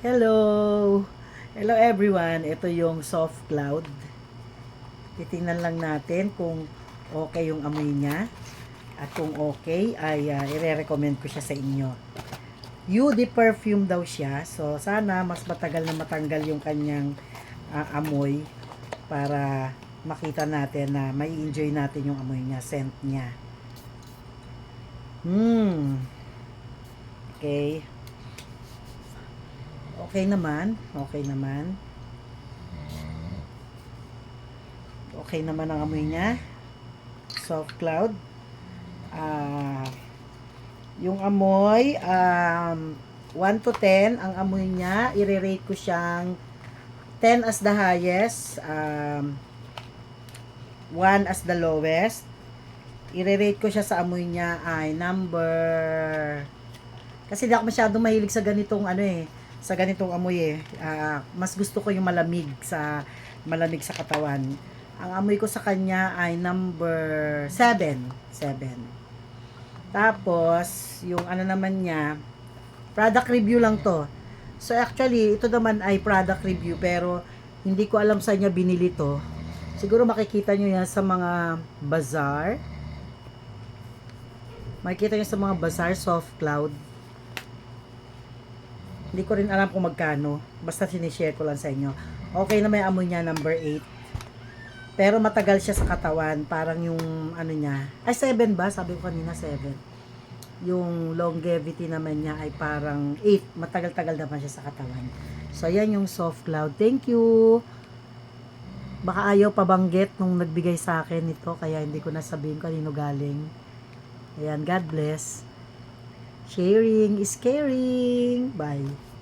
Hello! Hello everyone! Ito yung soft cloud. Titingnan lang natin kung okay yung amoy niya. At kung okay, ay ire-recommend ko siya sa inyo. UD perfume daw siya. So, sana mas matagal na matanggal yung kanyang amoy para makita natin na may enjoy natin yung amoy niya, scent niya. Okay. Okay naman. Okay naman. Okay naman ang amoy niya. Soft cloud. Yung amoy, 1 to 10, ang amoy niya, i-rate ko siyang 10 as the highest, 1 as the lowest. I-rate ko siya sa amoy niya ay number, kasi di ako masyadong mahilig sa ganitong sa ganitong amoy mas gusto ko yung malamig sa katawan. Ang amoy ko sa kanya ay number 7. Tapos, yung naman niya, product review lang to. So, actually, ito naman ay product review, pero hindi ko alam sa niya binili to. Siguro makikita nyo yan sa mga bazaar. Makikita nyo sa mga bazaar, soft cloud. Hindi ko rin alam kung magkano. Basta sinishare ko lang sa inyo. Okay na may amoy niya, number 8. Pero matagal siya sa katawan. Parang yung niya. Ay, 7 ba? Sabi ko kanina 7. Yung longevity naman niya ay parang 8. Matagal-tagal naman siya sa katawan. So, yan yung soft cloud. Thank you. Baka ayaw pabanggit nung nagbigay sa akin ito. Kaya hindi ko nasabihin kanino galing. Ayan, God bless. Sharing is caring. Bye.